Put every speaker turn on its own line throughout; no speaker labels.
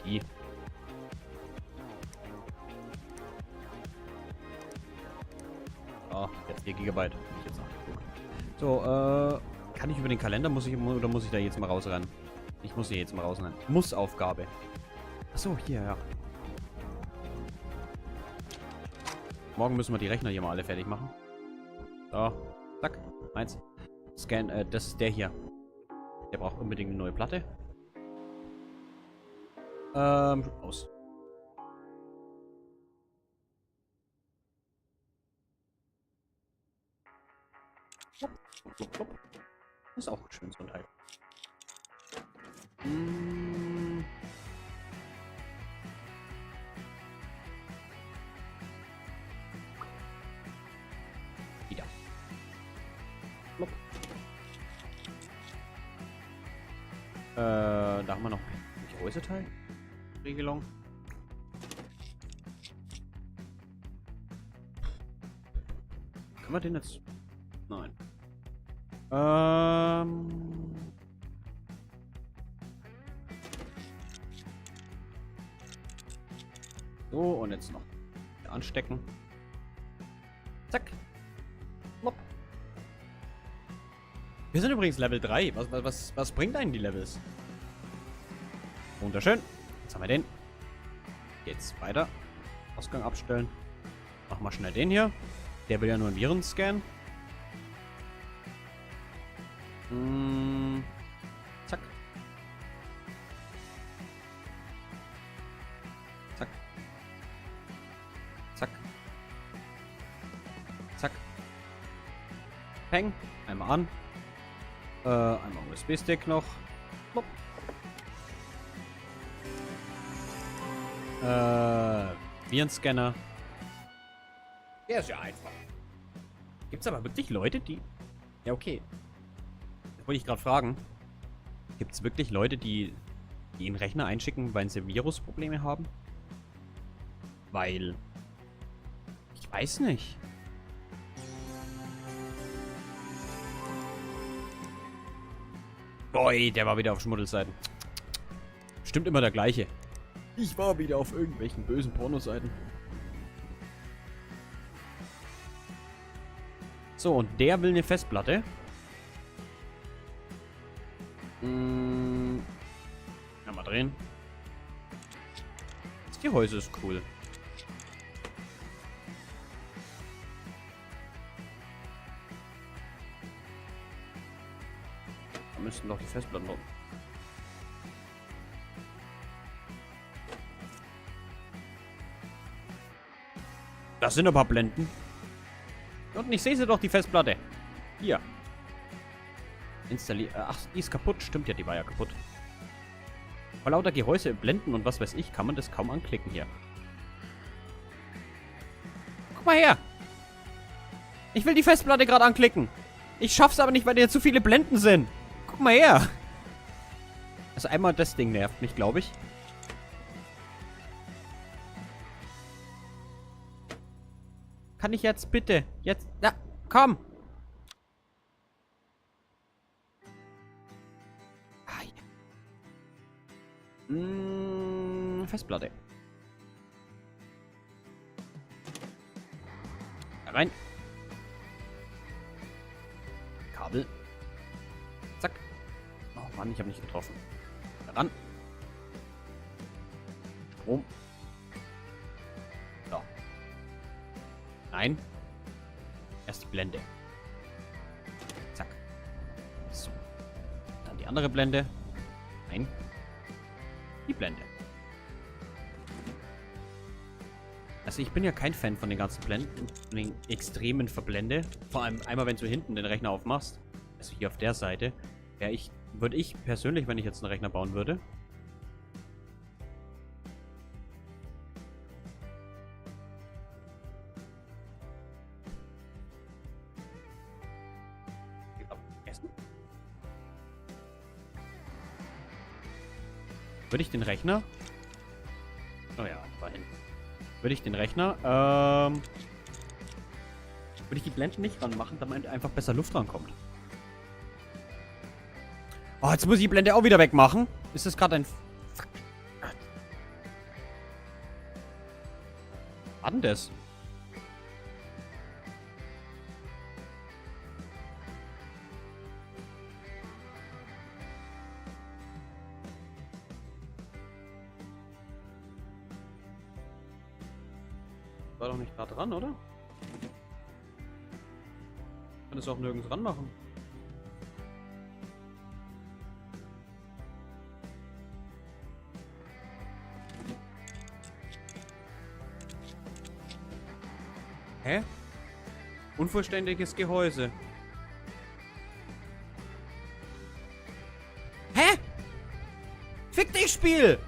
I. Oh, jetzt 4 GB. Ich jetzt nachgeguckt. So, kann ich über den Kalender, oder muss ich da jetzt mal rausrennen? Ich muss hier jetzt mal rausrennen. Muss-Aufgabe. Achso, hier, ja. Morgen müssen wir die Rechner hier mal alle fertig machen. So, zack, eins. Scan, das ist der hier. Der braucht unbedingt eine neue Platte. Aus. Ist auch schön, so ein Teil. Wieder. Plopp. Da haben wir noch ein Gehäuseteil. Regelung. Können wir den jetzt? Nein. So, und jetzt noch anstecken. Zack. Plopp. Wir sind übrigens Level 3. Was bringt einen die Levels? Wunderschön. Jetzt haben wir den. Jetzt weiter. Ausgang abstellen. Machen wir schnell den hier. Der will ja nur einen Virenscan. Zack. Zack. Zack. Zack. Peng. Einmal an. Einmal USB-Stick noch. Plopp. Virenscanner. Der ist ja einfach. Gibt's aber wirklich Leute, die... Ja, okay. Das wollte ich gerade fragen. Gibt's wirklich Leute, die ihren Rechner einschicken, weil sie Virusprobleme haben? Weil... Ich weiß nicht. Boy, der war wieder auf Schmuddelseiten. Stimmt immer der gleiche. Ich war wieder auf irgendwelchen bösen Pornoseiten. So, und der will eine Festplatte. Ja, mal drehen. Das Gehäuse ist cool. Da müssten doch die Festplatten drauf. Das sind ein paar Blenden. Und ich sehe sie doch, die Festplatte. Hier. Installieren. Ach, die ist kaputt. Stimmt ja, die war ja kaputt. Vor lauter Gehäuse, Blenden und was weiß ich, kann man das kaum anklicken hier. Guck mal her. Ich will die Festplatte gerade anklicken. Ich schaff's aber nicht, weil hier zu viele Blenden sind. Guck mal her. Also einmal das Ding nervt mich, glaube ich. Kann ich jetzt bitte? Jetzt. Na, komm! Ah, ja. Festplatte. Da rein. Kabel. Zack. Oh Mann, ich habe nicht getroffen. Da ran. Strom. So. Nein. Erst die Blende. Zack. So. Dann die andere Blende. Nein. Die Blende. Also ich bin ja kein Fan von den ganzen Blenden, von den extremen Verblende. Vor allem einmal, wenn du hinten den Rechner aufmachst, also hier auf der Seite, würde ich persönlich, wenn ich jetzt einen Rechner bauen würde, würde ich den Rechner... Oh ja, war hin. Würde ich den Rechner, würde ich die Blenden nicht ranmachen, damit einfach besser Luft rankommt. Oh, jetzt muss ich die Blende auch wieder wegmachen. Ist das gerade ein... war denn das? War doch nicht da dran, oder? Kann es auch nirgends ranmachen. Hä? Unvollständiges Gehäuse. Hä? Fick dich, Spiel!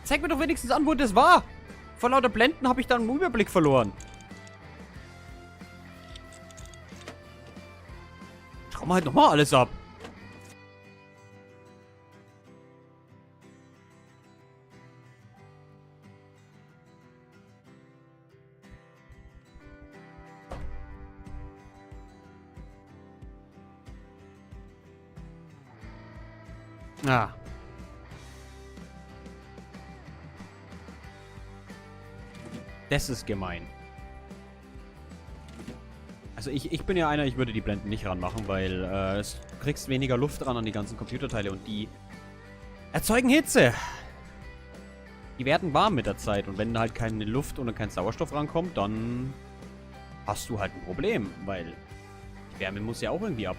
Zeig mir doch wenigstens an, wo das war! Vor lauter Blenden habe ich dann einen Überblick verloren. Schau mal halt nochmal alles ab. Ah. Das ist gemein. Also ich bin ja einer, ich würde die Blenden nicht ranmachen, weil du kriegst weniger Luft dran an die ganzen Computerteile und die erzeugen Hitze. Die werden warm mit der Zeit und wenn halt keine Luft oder kein Sauerstoff rankommt, dann hast du halt ein Problem, weil die Wärme muss ja auch irgendwie ab.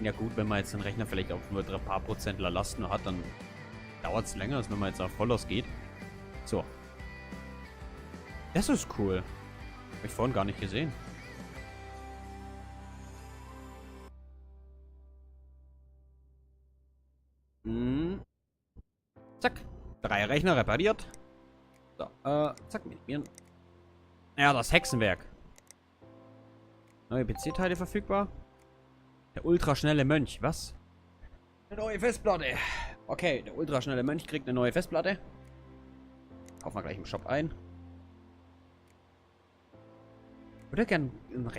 Ja gut, wenn man jetzt den Rechner vielleicht auf nur ein paar Prozentler Last nur hat, dann dauert es länger, als wenn man jetzt auf Vollauss geht. So. Das ist cool. Hab ich vorhin gar nicht gesehen. Hm. Zack. 3 Rechner repariert. So, zack, minimieren. Ja, das Hexenwerk. Neue PC-Teile verfügbar. Der ultraschnelle Mönch. Was? Eine neue Festplatte. Okay, der ultraschnelle Mönch kriegt eine neue Festplatte. Kaufen wir gleich im Shop ein. Ich würde gerne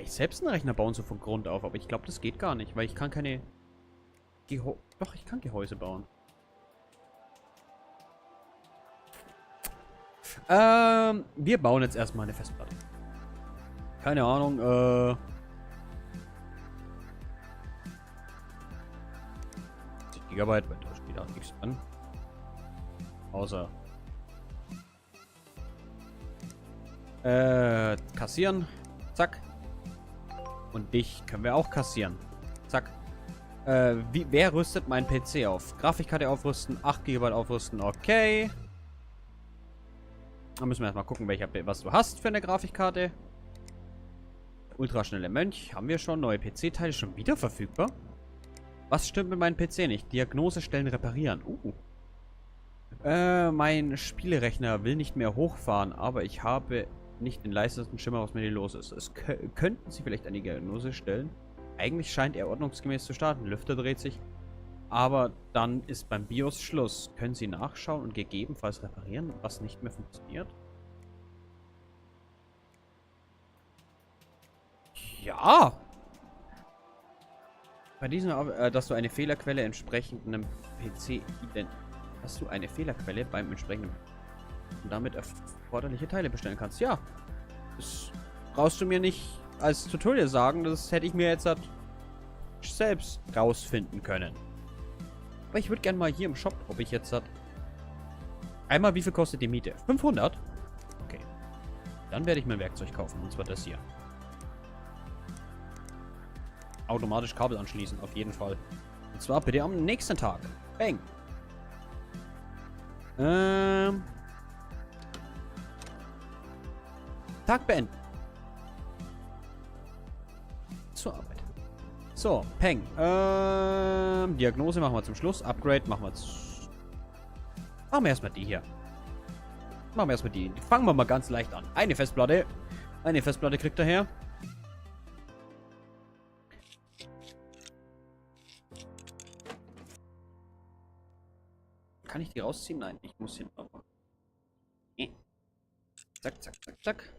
selbst einen Rechner bauen, so von Grund auf. Aber ich glaube, das geht gar nicht, weil ich kann keine... Doch, ich kann Gehäuse bauen. Wir bauen jetzt erstmal eine Festplatte. Keine Ahnung, 10 Gigabyte, weil da steht auch nichts dran. Außer... kassieren. Zack. Und dich können wir auch kassieren. Zack. Wer rüstet meinen PC auf? Grafikkarte aufrüsten, 8 GB aufrüsten, okay. Dann müssen wir erstmal gucken, was du hast für eine Grafikkarte. Ultraschnelle Mönch, haben wir schon. Neue PC-Teile schon wieder verfügbar. Was stimmt mit meinem PC nicht? Diagnosestellen reparieren. Mein Spielerechner will nicht mehr hochfahren, aber ich habe nicht den leisesten Schimmer, was mit dir los ist. Es könnten Sie vielleicht eine Diagnose stellen. Eigentlich scheint er ordnungsgemäß zu starten. Lüfter dreht sich. Aber dann ist beim BIOS Schluss. Können Sie nachschauen und gegebenenfalls reparieren, was nicht mehr funktioniert? Ja! Bei diesem, dass du eine Fehlerquelle entsprechend einem PC hast du eine Fehlerquelle beim entsprechenden und damit erforderliche Teile bestellen kannst. Ja. Das brauchst du mir nicht als Tutorial sagen. Das hätte ich mir jetzt halt selbst rausfinden können. Aber ich würde gerne mal hier im Shop, ob ich jetzt halt... Einmal, wie viel kostet die Miete? 500? Okay. Dann werde ich mir ein Werkzeug kaufen. Und zwar das hier. Automatisch Kabel anschließen, auf jeden Fall. Und zwar bitte am nächsten Tag. Bang. Tag beenden. Zur Arbeit. So, Peng. Diagnose machen wir zum Schluss. Upgrade machen wir Machen wir erstmal die hier. Machen wir erstmal die. Fangen wir mal ganz leicht an. Eine Festplatte. Eine Festplatte kriegt er her. Kann ich die rausziehen? Nein, ich muss hinten aufmachen. Zack, zack, zack, zack.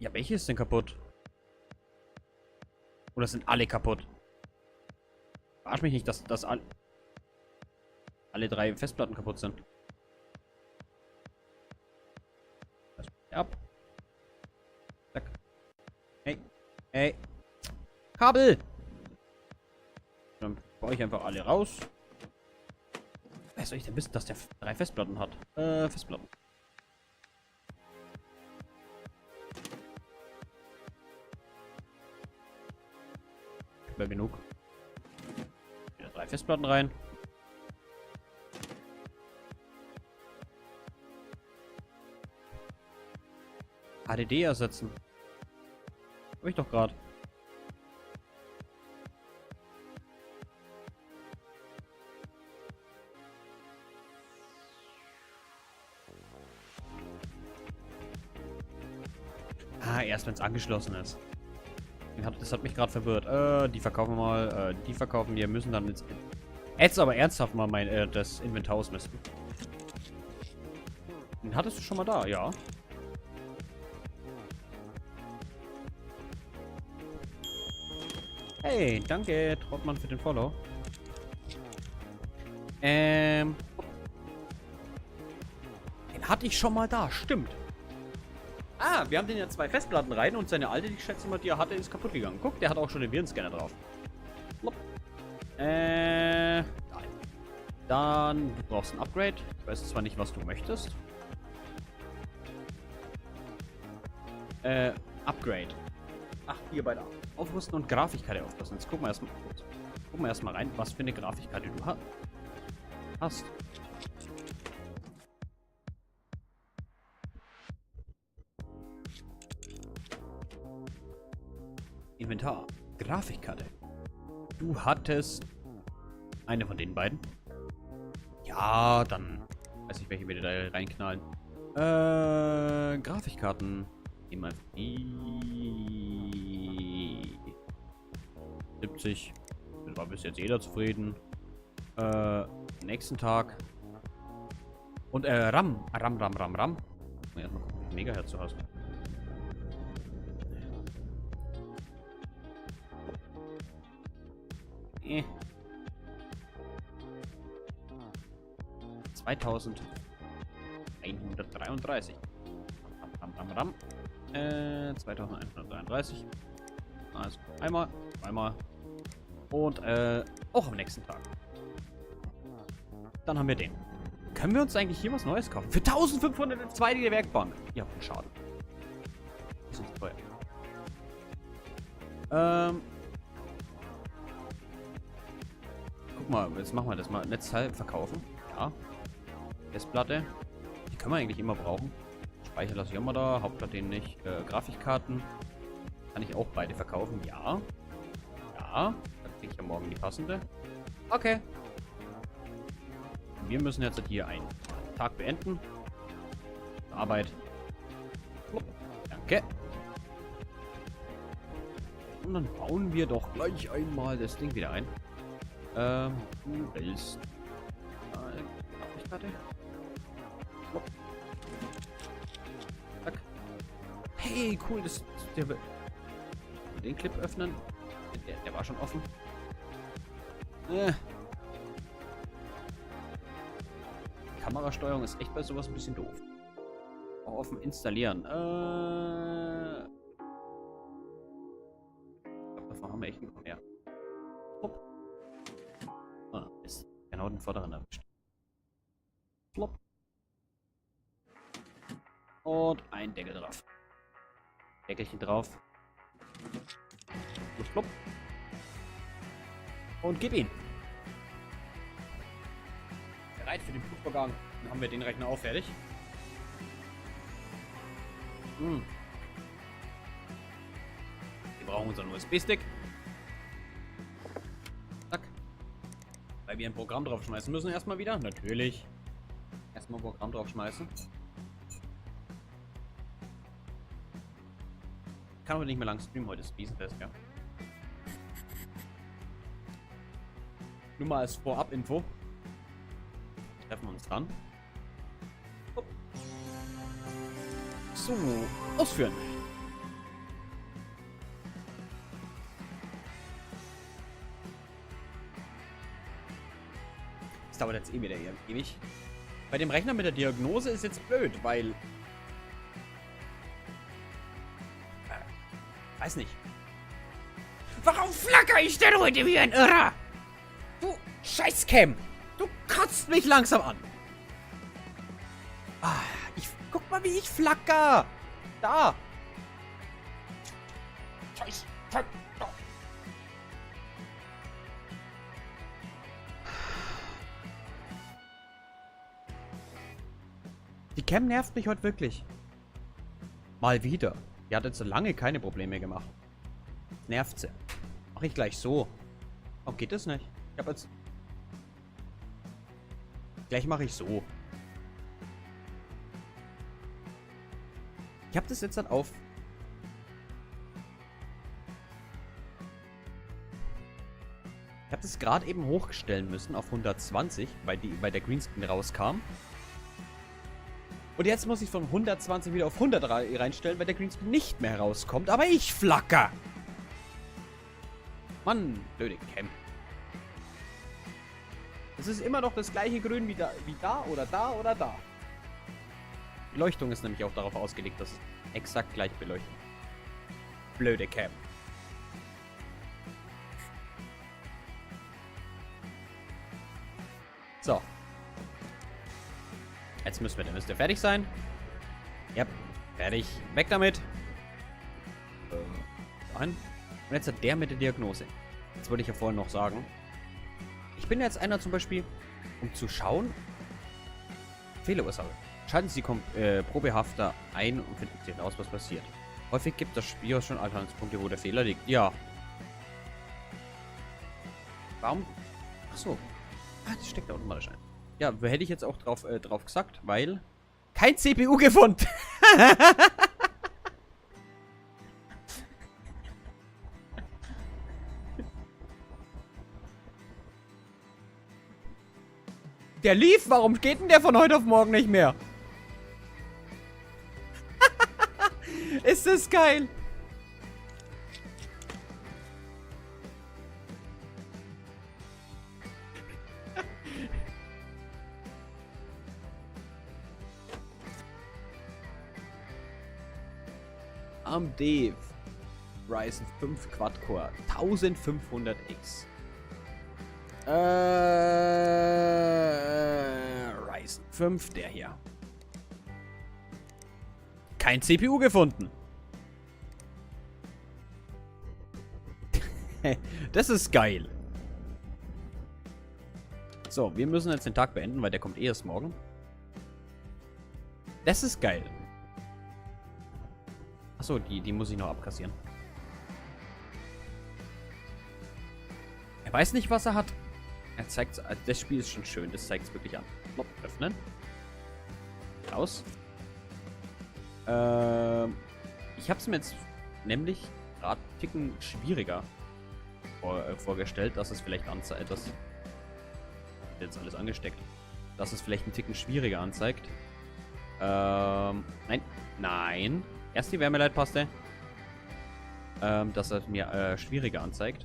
Ja, welche ist denn kaputt? Oder sind alle kaputt? Verarsch mich nicht, dass alle 3 Festplatten kaputt sind. Ab. Zack. Hey. Hey. Kabel! Dann baue ich einfach alle raus. Wer soll ich denn wissen, dass der 3 Festplatten hat? Festplatten. Wäre genug. Wieder 3 Festplatten rein. HDD ersetzen. Hab ich doch gerade. Erst wenn es angeschlossen ist. Das hat mich gerade verwirrt. Die verkaufen wir mal. Die verkaufen wir. Müssen dann jetzt aber ernsthaft mal das Inventar ausmisten. Den hattest du schon mal da, ja. Hey, danke, Trottmann, für den Follow. Den hatte ich schon mal da, stimmt. Wir haben den ja 2 Festplatten rein und seine alte, die ich schätze mal, die er hatte, ist kaputt gegangen. Guck, der hat auch schon den Virenscanner drauf. Dann, du brauchst ein Upgrade. Ich weiß zwar nicht, was du möchtest. Upgrade. Ach, hier bei der Aufrüsten und Grafikkarte aufrüsten. Jetzt gucken wir erstmal rein, was für eine Grafikkarte du hast. Inventar. Grafikkarte. Du hattest eine von den beiden. Ja, dann weiß ich, welche wir da reinknallen. Grafikkarten. Nehmen wir einfach die 70. Da war bis jetzt jeder zufrieden. Nächsten Tag. Und RAM. RAM. Erstmal gucken, wie viel Megahertz du hast. 2133. RAM. 2133. Also einmal, zweimal. Und auch am nächsten Tag. Dann haben wir den. Können wir uns eigentlich hier was Neues kaufen? Für 1500 eine zweitige Werkbank. Ja, schade. Das ist nicht teuer. Guck mal, jetzt machen wir das mal. Netzteil verkaufen. Ja. Festplatte. Die können wir eigentlich immer brauchen. Speicher lasse ich auch mal da. Hauptplatte nicht. Grafikkarten. Kann ich auch beide verkaufen. Ja. Ja. Dann kriege ich ja morgen die passende. Okay. Wir müssen jetzt hier einen Tag beenden. Arbeit. Danke. Und dann bauen wir doch gleich einmal das Ding wieder ein. Du willst. Grafikkarte. Zack. Hey, cool, den Clip öffnen. Der war schon offen. Kamerasteuerung ist echt bei sowas ein bisschen doof. Auch offen installieren. Ich glaube, davon haben wir echt noch mehr. Hopp. Ist genau den vorderen erwischt. Flop. Und ein Deckel drauf. Deckelchen drauf. Flop. Und gib ihn. Bereit für den Prüfvorgang. Dann haben wir den Rechner auch fertig. Wir brauchen unseren USB-Stick. Zack. Weil wir ein Programm draufschmeißen müssen erstmal wieder. Natürlich. Erstmal ein Programm draufschmeißen. Kann aber nicht mehr lang streamen, heute ist Wiesenfest, ja. Nur mal als Vorab-Info. Treffen wir uns dran. So, ausführen. Das dauert jetzt eh wieder ewig. Bei dem Rechner mit der Diagnose ist jetzt blöd, weil... weiß nicht. Warum flacker ich denn heute wie ein Irrer? Du Scheißcam! Du kotzt mich langsam an. Ah, guck mal, wie ich flacker. Da. Scheiß. Die Cam nervt mich heute wirklich. Mal wieder. Die hat jetzt so lange keine Probleme gemacht. Nervt sie. Mach ich gleich so. Warum geht das nicht? Ich hab jetzt... Gleich mache ich so. Ich habe das jetzt dann auf... Ich habe das gerade eben hochstellen müssen auf 120, weil der Greenscreen rauskam. Und jetzt muss ich von 120 wieder auf 100 reinstellen, weil der Greenscreen nicht mehr rauskommt. Aber ich flacker! Mann, blöde Cam. Es ist immer noch das gleiche Grün wie da oder da oder da. Die Beleuchtung ist nämlich auch darauf ausgelegt, dass es exakt gleich beleuchtet. Blöde Cam. So. Jetzt müsst ihr fertig sein. Ja, fertig. Weg damit. Dahin. Und jetzt hat der mit der Diagnose. Das wollte ich ja vorhin noch sagen. Ich bin jetzt einer zum Beispiel, um zu schauen. Fehlerursache. Schalten Sie Probehafter ein und finden Sie heraus, was passiert. Häufig gibt das Spiel schon Alternativpunkte, wo der Fehler liegt. Ja. Warum? Achso. Ah, das steckt da automatisch ein. Ja, hätte ich jetzt auch drauf gesagt, weil... Kein CPU gefunden! Der lief, warum geht denn der von heute auf morgen nicht mehr? Ist das geil? AMD Ryzen 5 Quad-Core 1500X. Ryzen 5, der hier. Kein CPU gefunden. Das ist geil. So, wir müssen jetzt den Tag beenden, weil der kommt erst morgen. Das ist geil. Achso, die muss ich noch abkassieren. Er weiß nicht, was er hat. Er zeigt, das Spiel ist schon schön, das zeigt es wirklich an. Knopf öffnen. Raus. Ich habe es mir jetzt nämlich gerade einen Ticken schwieriger vorgestellt, dass es vielleicht anzeigt, dass jetzt alles angesteckt, dass es vielleicht einen Ticken schwieriger anzeigt. Nein. Erst die Wärmeleitpaste. Dass er mir schwieriger anzeigt.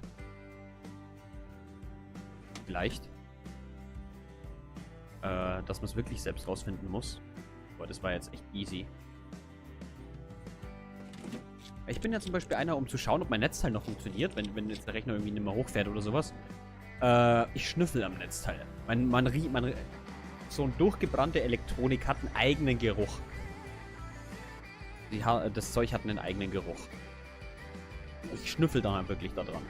Vielleicht. Dass man es wirklich selbst rausfinden muss. Aber das war jetzt echt easy. Ich bin ja zum Beispiel einer, um zu schauen, ob mein Netzteil noch funktioniert, wenn jetzt der Rechner irgendwie nicht mehr hochfährt oder sowas. Ich schnüffel am Netzteil. So eine durchgebrannte Elektronik hat einen eigenen Geruch. Das Zeug hat einen eigenen Geruch. Ich schnüffel dann halt wirklich da dran.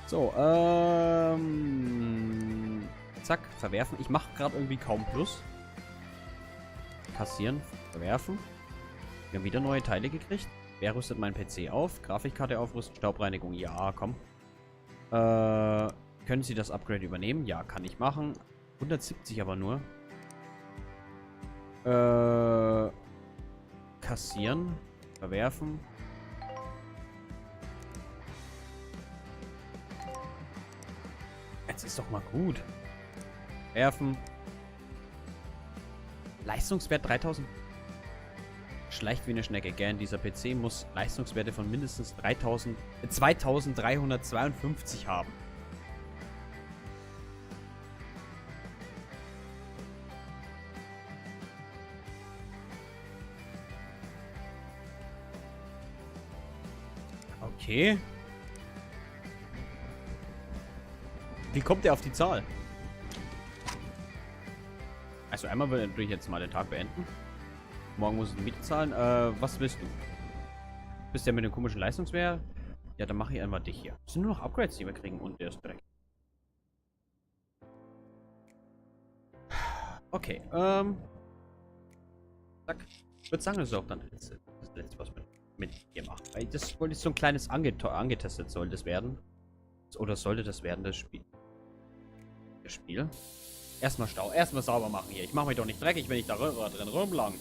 So, zack, verwerfen. Ich mache gerade irgendwie kaum Plus. Kassieren, verwerfen. Wir haben wieder neue Teile gekriegt. Wer rüstet meinen PC auf? Grafikkarte aufrüsten, Staubreinigung, ja, komm. Können Sie das Upgrade übernehmen? Ja, kann ich machen. 170 aber nur. Kassieren, verwerfen. Jetzt ist doch mal gut. Werfen. Leistungswert 3000. Schleicht wie eine Schnecke. Gern, dieser PC muss Leistungswerte von mindestens 2352 haben. Okay. Wie kommt der auf die Zahl? Also einmal würde ich jetzt mal den Tag beenden. Morgen muss ich die Miete zahlen. Was willst du? Bist du ja mit dem komischen Leistungswert? Ja, dann mache ich einfach dich hier. Es sind nur noch Upgrades, die wir kriegen und der ist Dreck. Okay, zack. Ich würde sagen, das ist auch dann das Letzte, was wir mit dir machen. Weil das wollte so ein kleines angetestet soll das werden. Oder sollte das werden, das Spiel. Erstmal erstmal sauber machen hier. Ich mache mich doch nicht dreckig, wenn ich da drin rumlang.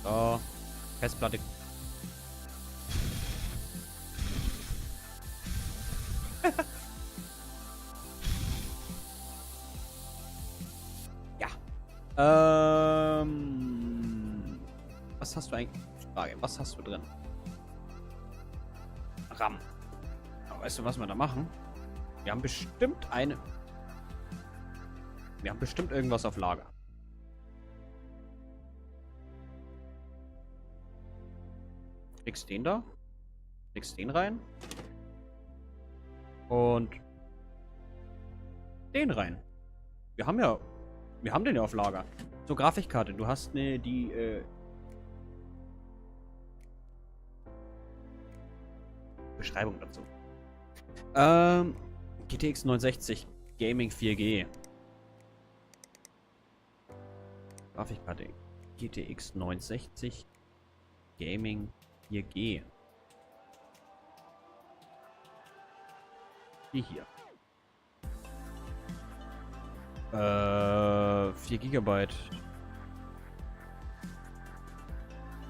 So. Festplatte. Ja. Was hast du eigentlich? Frage. Was hast du drin? RAM. Aber weißt du, was wir da machen? Wir haben bestimmt Wir haben bestimmt irgendwas auf Lager. Kriegst den da. Kriegst den rein. Und den rein. Wir haben den ja auf Lager. So, Grafikkarte. Du hast Beschreibung dazu. GTX 960 Gaming 4G. Grafikkarte. GTX 960 Gaming 4G. Die hier. 4 GB.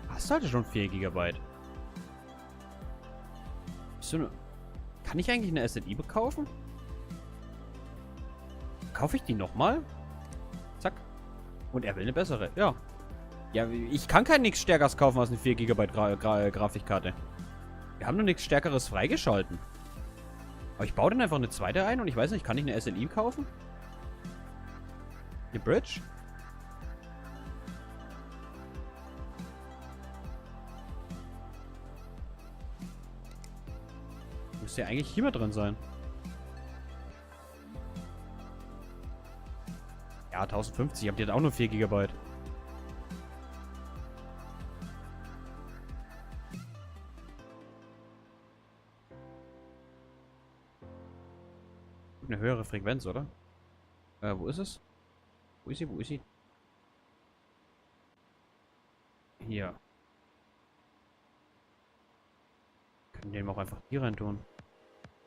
Hast du halt schon 4 GB? Kann ich eigentlich eine SSD kaufen? Kaufe ich die nochmal? Zack. Und er will eine bessere. Ja. Ja, ich kann kein nichts Stärkeres kaufen als eine 4 GB Grafikkarte. Wir haben noch nichts Stärkeres freigeschalten. Aber ich baue dann einfach eine zweite ein und ich weiß nicht, kann ich eine SLI kaufen? Eine Bridge? Müsste ja eigentlich hier mal drin sein. Ja, 1050. Habt ihr jetzt auch nur 4 GB. Eine höhere Frequenz, oder? Wo ist es? Wo ist sie? Wo ist sie? Hier. Können den auch einfach hier rein tun.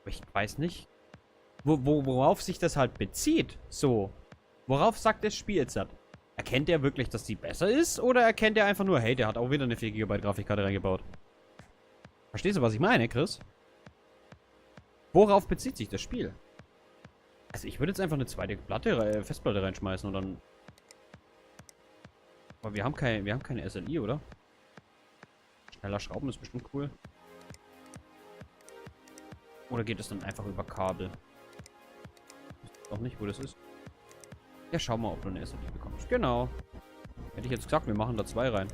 Aber ich weiß nicht. Worauf sich das halt bezieht. So. Worauf sagt das Spiel jetzt? Erkennt er wirklich, dass die besser ist? Oder erkennt er einfach nur, hey, der hat auch wieder eine 4 GB Grafikkarte reingebaut? Verstehst du, was ich meine, Chris? Worauf bezieht sich das Spiel? Also ich würde jetzt einfach eine zweite Festplatte reinschmeißen und dann... Aber wir haben keine SLI, oder? Schneller schrauben ist bestimmt cool. Oder geht es dann einfach über Kabel? Ich weiß auch nicht, wo das ist. Ja, schau mal, ob du eine SLI bekommst. Genau. Hätte ich jetzt gesagt, wir machen da 2 rein.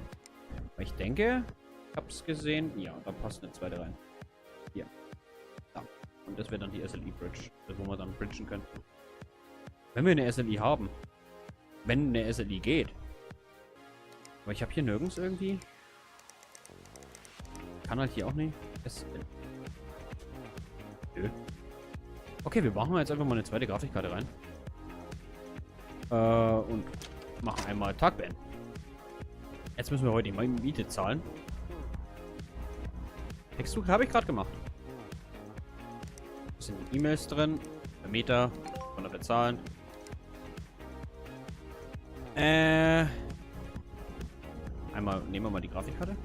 Aber ich denke, ich hab's gesehen. Ja, da passt eine zweite rein. Hier. Da. Und das wäre dann die SLI Bridge. Wo wir dann bridgen können. Wenn wir eine SLI haben. Wenn eine SLI geht. Aber ich habe hier nirgends irgendwie. Kann halt hier auch nicht. Nö. Okay, wir machen jetzt einfach mal eine zweite Grafikkarte rein. Und machen einmal Tag beenden. Jetzt müssen wir heute die Miete zahlen. Textdruck habe ich gerade gemacht. Da sind E-Mails drin. Der Meter. Von der bezahlen. Einmal nehmen wir mal die Grafikkarte.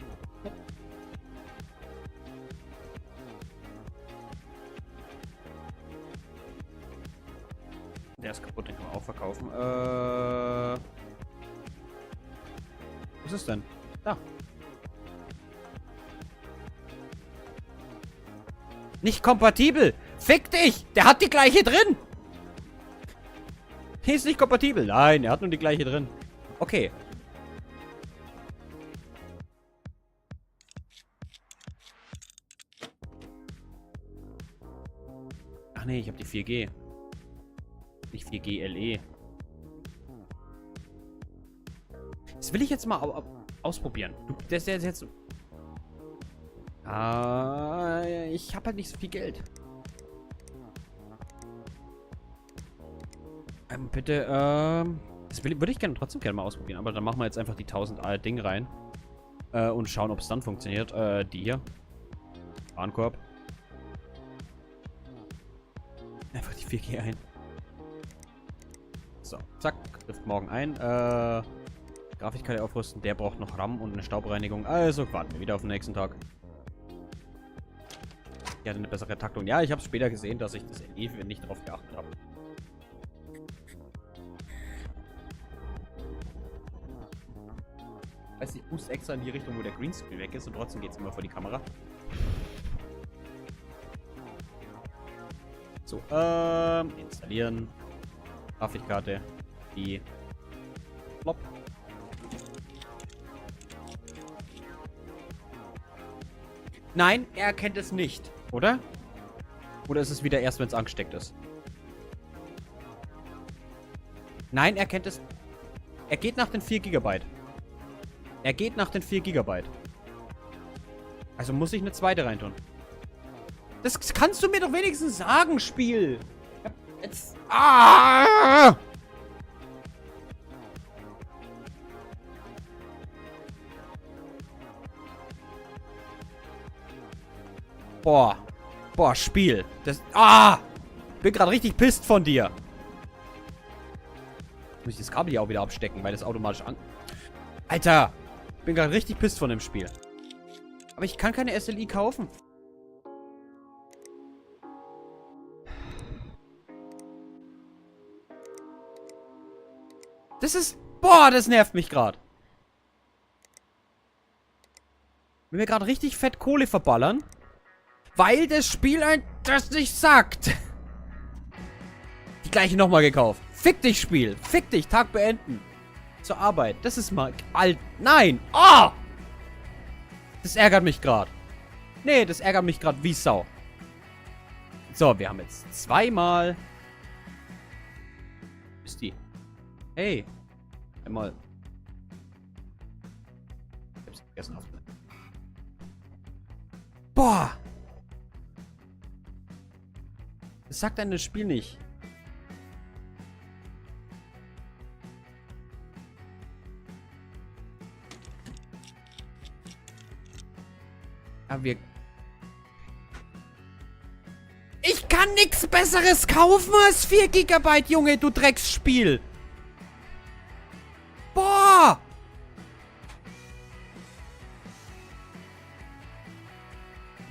Der ist kaputt, den können wir auch verkaufen. Was ist denn? Da. Nicht kompatibel. Fick dich. Der hat die gleiche drin. Die ist nicht kompatibel. Nein, er hat nur die gleiche drin. Okay. Ach nee, ich habe die 4G. Nicht 4G LE. Das will ich jetzt mal ausprobieren. Das ist jetzt... ich habe halt nicht so viel Geld. Bitte, das würde ich trotzdem gerne mal ausprobieren. Aber dann machen wir jetzt einfach die 1000 Ding rein. Und schauen, ob es dann funktioniert. Die hier. Warenkorb. Einfach die 4G ein. So, zack. Trifft morgen ein. Grafikkarte aufrüsten. Der braucht noch RAM und eine Staubreinigung. Also warten wir wieder auf den nächsten Tag. Die hatte eine bessere Taktung. Ja, ich habe später gesehen, dass ich das nicht drauf geachtet habe. Ich boost extra in die Richtung, wo der Greenscreen weg ist und trotzdem geht es immer vor die Kamera. So, installieren. Grafikkarte. Die. Plop. Nein, er erkennt es nicht, oder? Oder ist es wieder erst, wenn es angesteckt ist? Nein, er kennt es. Er geht nach den 4 GB. Er geht nach den 4 GB. Also muss ich eine zweite reintun. Das kannst du mir doch wenigstens sagen, Spiel. Jetzt. Ah! Boah. Boah, Spiel. Das. Ah! Bin gerade richtig pisst von dir. Muss ich das Kabel hier auch wieder abstecken, weil das automatisch an. Alter! Bin gerade richtig pisst von dem Spiel. Aber ich kann keine SLI kaufen. Das ist... Boah, das nervt mich gerade. Wenn wir gerade richtig fett Kohle verballern. Weil das Spiel das nicht sagt. Die gleiche nochmal gekauft. Fick dich, Spiel. Fick dich. Tag beenden. Zur Arbeit. Das ist mal alt. Nein. Oh! Das ärgert mich gerade. Nee, das ärgert mich gerade wie Sau. So, wir haben jetzt zweimal. Ist die? Hey. Einmal. Ich hab's vergessen aufzunehmen. Boah! Das sagt einem das Spiel nicht. Ich kann nichts Besseres kaufen als 4 GB, Junge, du Drecksspiel. Boah!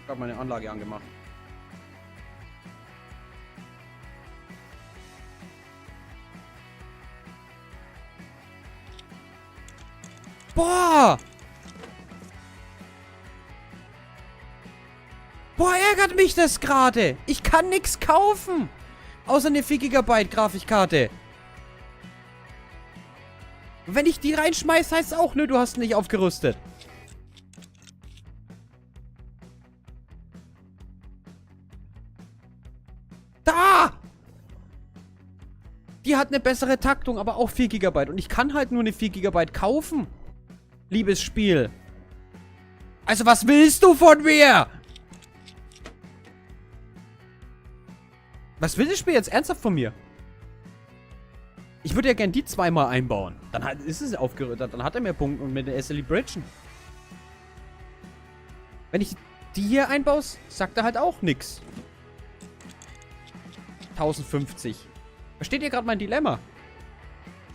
Ich hab meine Anlage angemacht. Boah! Boah, ärgert mich das gerade. Ich kann nichts kaufen. Außer eine 4 GB Grafikkarte. Wenn ich die reinschmeiß, heißt es auch, nö, du hast nicht aufgerüstet. Da! Die hat eine bessere Taktung, aber auch 4 GB. Und ich kann halt nur eine 4 GB kaufen. Liebes Spiel. Also, was willst du von mir? Was will das Spiel jetzt ernsthaft von mir? Ich würde ja gern die zweimal einbauen. Dann ist es aufgerüstet. Dann hat er mehr Punkte und mit der SLI Bridgen. Wenn ich die hier einbaue, sagt er halt auch nix. 1050. Versteht ihr gerade mein Dilemma?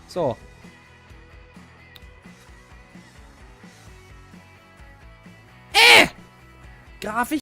So. Grafik.